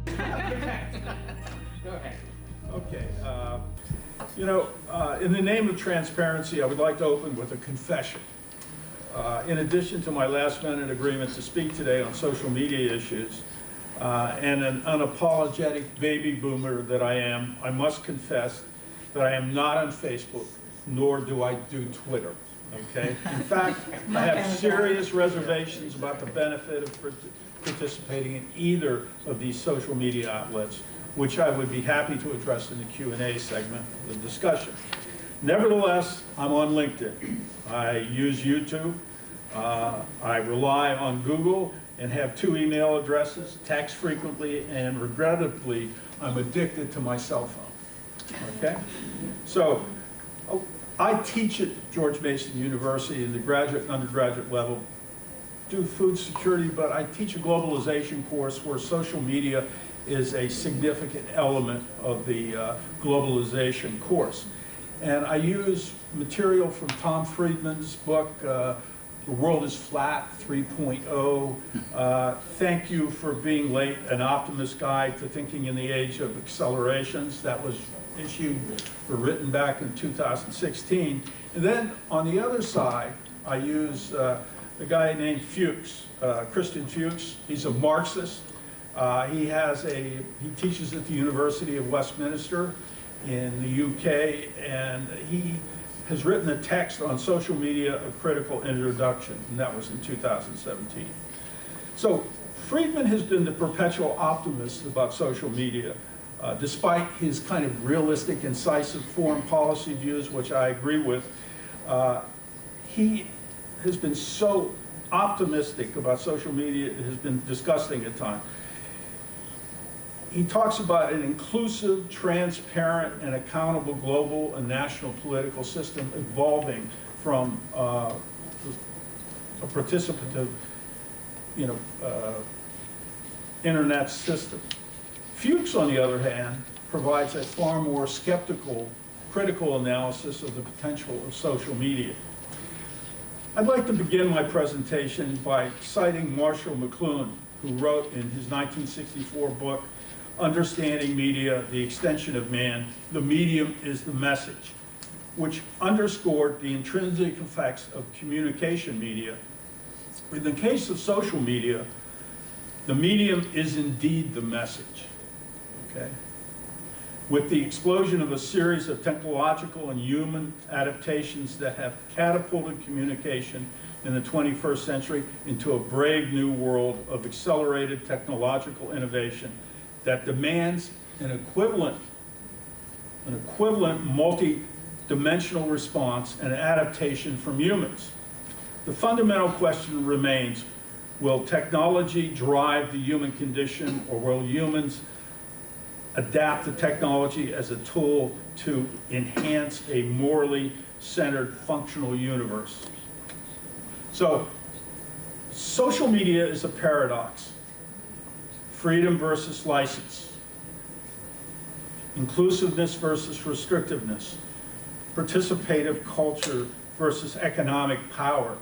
Go ahead. Okay. In the name of transparency, I would like to open with a confession. In addition to my last-minute agreement to speak today on social media issues, and an unapologetic baby boomer that I am, I must confess that I am not on Facebook, nor do I do Twitter. Okay? In fact, I have serious reservations about the benefit of participating in either of these social media outlets, which I would be happy to address in the Q&A segment of the discussion. Nevertheless, I'm on LinkedIn. I use YouTube. I rely on Google and have 2 email addresses, text frequently, and regrettably, I'm addicted to my cell phone. Okay? So, I teach at George Mason University in the graduate and undergraduate level, do food security, but I teach a globalization course where social media is a significant element of the globalization course. And I use material from Tom Friedman's book, The World is Flat 3.0. Thank you for being late, An Optimist Guide to Thinking in the Age of Accelerations. That was issued or written back in 2016. And then on the other side, I use a guy named Fuchs, Christian Fuchs. He's a Marxist. He teaches at the University of Westminster in the UK, and he has written a text on social media, A Critical Introduction, and that was in 2017. So Friedman has been the perpetual optimist about social media, despite his kind of realistic, incisive foreign policy views, which I agree with. He has been so optimistic about social media, it has been disgusting at times. He talks about an inclusive, transparent, and accountable global and national political system evolving from a participative, internet system. Fuchs, on the other hand, provides a far more skeptical, critical analysis of the potential of social media. I'd like to begin my presentation by citing Marshall McLuhan, who wrote in his 1964 book, Understanding Media, the Extension of Man, the medium is the message, which underscored the intrinsic effects of communication media. In the case of social media, the medium is indeed the message, okay? With the explosion of a series of technological and human adaptations that have catapulted communication in the 21st century into a brave new world of accelerated technological innovation that demands an equivalent multi-dimensional response and adaptation from humans. The fundamental question remains, will technology drive the human condition, or will humans adapt the technology as a tool to enhance a morally centered, functional universe? So, social media is a paradox. Freedom versus license. Inclusiveness versus restrictiveness. Participative culture versus economic power.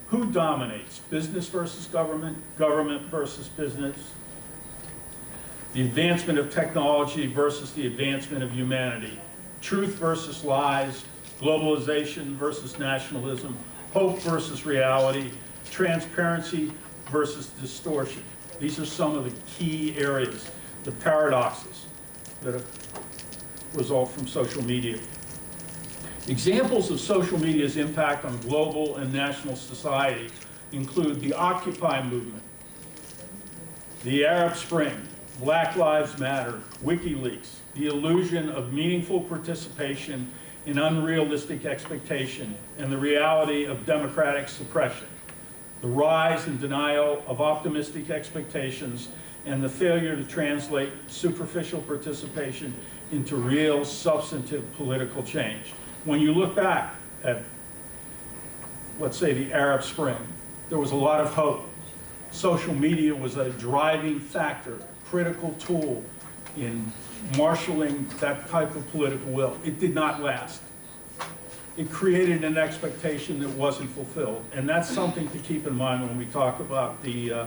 Who dominates? Business versus government? Government versus business? The advancement of technology versus the advancement of humanity. Truth versus lies. Globalization versus nationalism. Hope versus reality. Transparency versus distortion. These are some of the key areas, the paradoxes that result from social media. Examples of social media's impact on global and national society include the Occupy movement, the Arab Spring, Black Lives Matter, WikiLeaks, the illusion of meaningful participation in unrealistic expectation, and the reality of democratic suppression. The rise and denial of optimistic expectations, and the failure to translate superficial participation into real, substantive political change. When you look back at, let's say, the Arab Spring, there was a lot of hope. Social media was a driving factor, critical tool in marshaling that type of political will. It did not last. It created an expectation that wasn't fulfilled. And that's something to keep in mind when we talk about the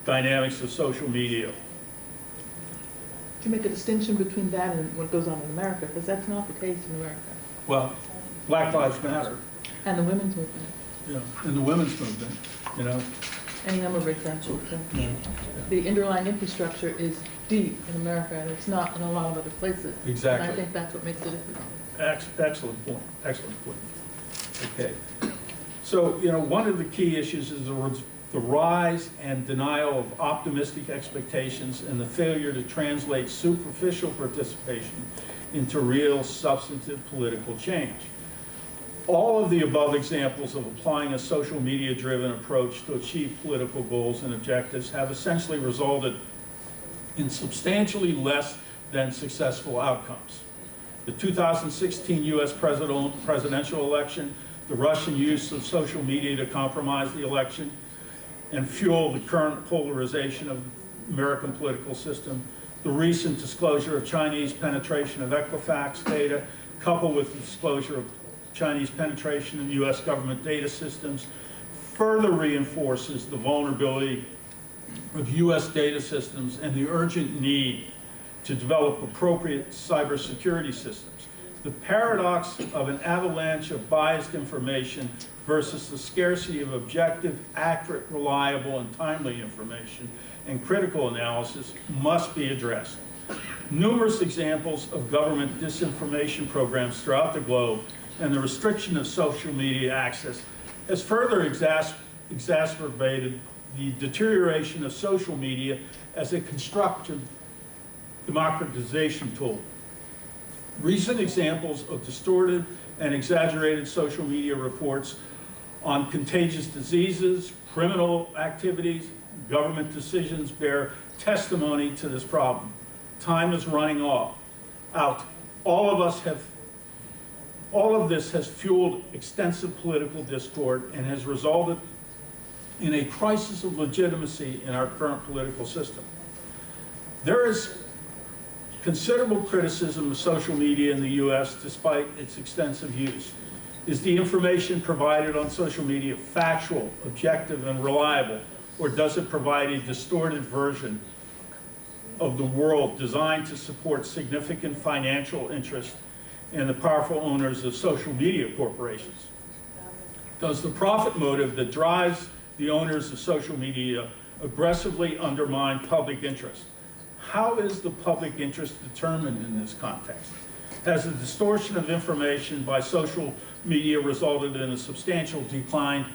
dynamics of social media. To make a distinction between that and what goes on in America, because that's not the case in America. Well, Black Lives Matter, And the women's movement, and the women's movement, any number of examples. So Yeah. the underlying infrastructure is deep in America, and it's not in a lot of other places. Exactly. And I think that's what makes it different. Excellent point, excellent point. Okay. So, one of the key issues is the rise and denial of optimistic expectations and the failure to translate superficial participation into real substantive political change. All of the above examples of applying a social media-driven approach to achieve political goals and objectives have essentially resulted in substantially less than successful outcomes. The 2016 U.S. presidential election, the Russian use of social media to compromise the election and fuel the current polarization of the American political system, the recent disclosure of Chinese penetration of Equifax data, coupled with the disclosure of Chinese penetration in U.S. government data systems, further reinforces the vulnerability of U.S. data systems and the urgent need to develop appropriate cybersecurity systems. The paradox of an avalanche of biased information versus the scarcity of objective, accurate, reliable, and timely information and critical analysis must be addressed. Numerous examples of government disinformation programs throughout the globe and the restriction of social media access has further exacerbated the deterioration of social media as a constructive democratization tool. Recent examples of distorted and exaggerated social media reports on contagious diseases, criminal activities, government decisions bear testimony to this problem. Time is running out. All of this has fueled extensive political discord and has resulted in a crisis of legitimacy in our current political system. There is considerable criticism of social media in the U.S. despite its extensive use. Is the information provided on social media factual, objective, and reliable, or does it provide a distorted version of the world designed to support significant financial interests and the powerful owners of social media corporations? Does the profit motive that drives the owners of social media aggressively undermine public interest? How is the public interest determined in this context? Has the distortion of information by social media resulted in a substantial decline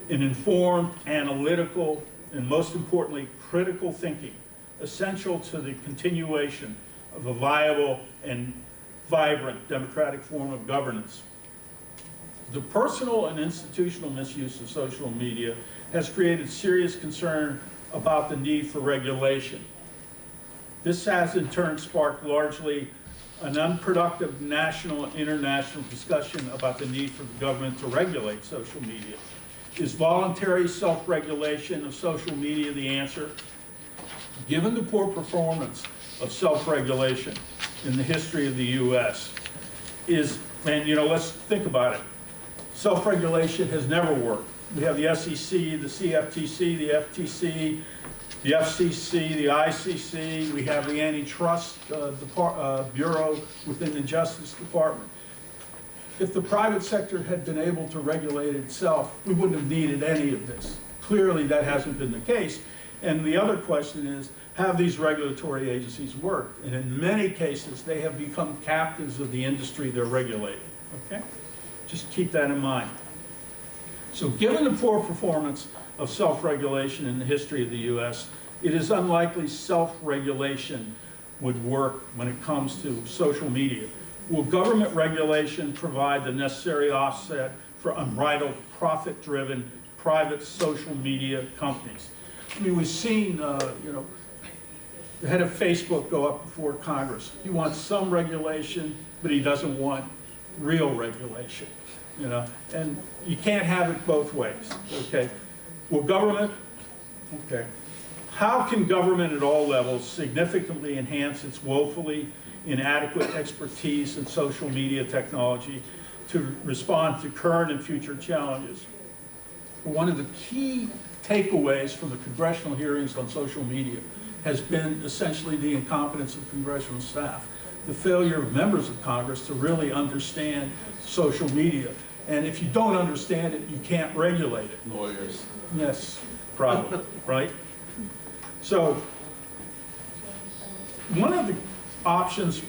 in informed, analytical, and most importantly, critical thinking, essential to the continuation of a viable and vibrant democratic form of governance? The personal and institutional misuse of social media has created serious concern about the need for regulation. This has in turn sparked largely an unproductive national and international discussion about the need for the government to regulate social media. Is voluntary self-regulation of social media the answer? Given the poor performance of self-regulation in the history of the U.S., let's think about it. Self-regulation has never worked. We have the SEC, the CFTC, the FTC, the FCC, the ICC, we have the Antitrust Bureau within the Justice Department. If the private sector had been able to regulate itself, we wouldn't have needed any of this. Clearly, that hasn't been the case. And the other question is, have these regulatory agencies worked? And in many cases, they have become captives of the industry they're regulating, okay? Just keep that in mind. So given the poor performance of self-regulation in the history of the U.S., it is unlikely self-regulation would work when it comes to social media. Will government regulation provide the necessary offset for unbridled, profit-driven, private social media companies? I mean, we've seen, the head of Facebook go up before Congress. He wants some regulation, but he doesn't want real regulation, and you can't have it both ways, okay? Will government, okay. How can government at all levels significantly enhance its woefully inadequate expertise in social media technology to respond to current and future challenges? One of the key takeaways from the congressional hearings on social media has been essentially the incompetence of congressional staff, the failure of members of Congress to really understand social media. And if you don't understand it, you can't regulate it. Lawyers. Yes, probably, right? So, one of the options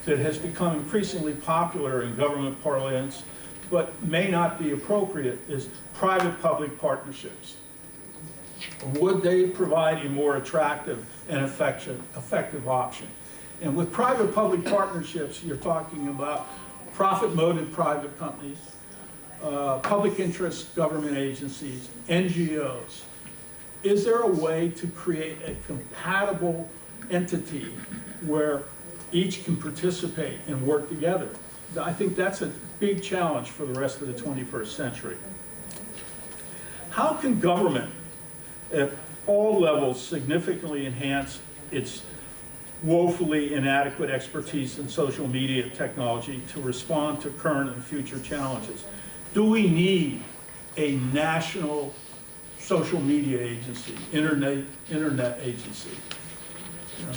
that has become increasingly popular in government parlance, but may not be appropriate, is private-public partnerships. Would they provide a more attractive and effective option? And with private-public partnerships, you're talking about profit-motive private companies, public interest government agencies, NGOs. Is there a way to create a compatible entity where each can participate and work together? I think that's a big challenge for the rest of the 21st century. How can government at all levels significantly enhance its woefully inadequate expertise in social media technology to respond to current and future challenges? Do we need a national social media agency, internet agency? You know,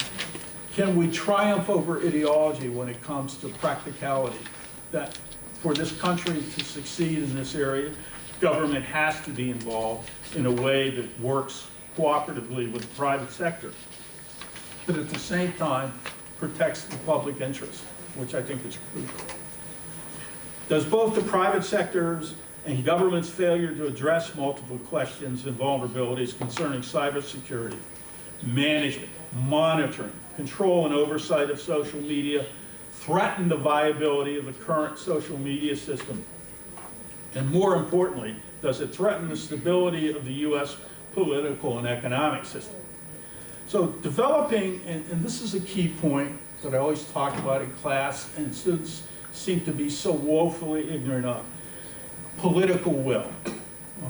can we triumph over ideology when it comes to practicality? That for this country to succeed in this area, government has to be involved in a way that works cooperatively with the private sector, but at the same time protects the public interest, which I think is crucial. Does both the private sector's and government's failure to address multiple questions and vulnerabilities concerning cybersecurity, management, monitoring, control and oversight of social media threaten the viability of the current social media system? And more importantly, does it threaten the stability of the U.S. political and economic system? So developing, and this is a key point that I always talk about in class, and students seem to be so woefully ignorant of, political will.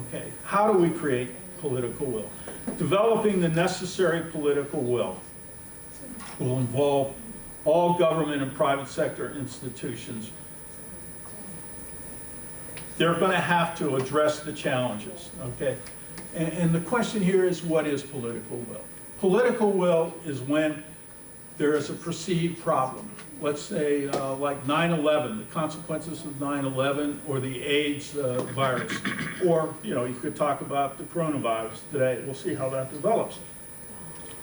Okay, how do we create political will? Developing the necessary political will involve all government and private sector institutions. They're going to have to address the challenges, okay? And the question here is, what is political will? Political will is when there is a perceived problem. Let's say like 9/11, the consequences of 9/11, or the AIDS virus. Or, you could talk about the coronavirus today. We'll see how that develops.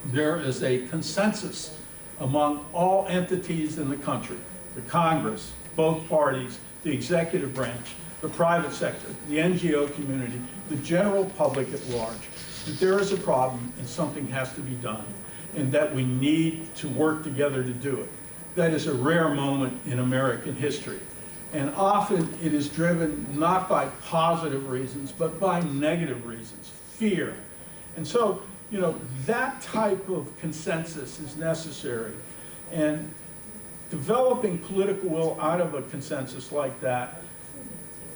There is a consensus among all entities in the country, the Congress, both parties, the executive branch, the private sector, the NGO community, the general public at large, that there is a problem and something has to be done, and that we need to work together to do it. That is a rare moment in American history. And often it is driven not by positive reasons, but by negative reasons, fear. And so, that type of consensus is necessary. And developing political will out of a consensus like that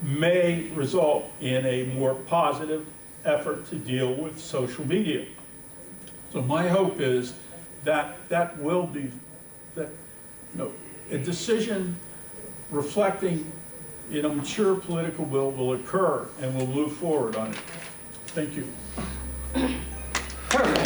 may result in a more positive effort to deal with social media. So my hope is that a decision reflecting a mature political will occur, and we'll move forward on it. Thank you. Perfect.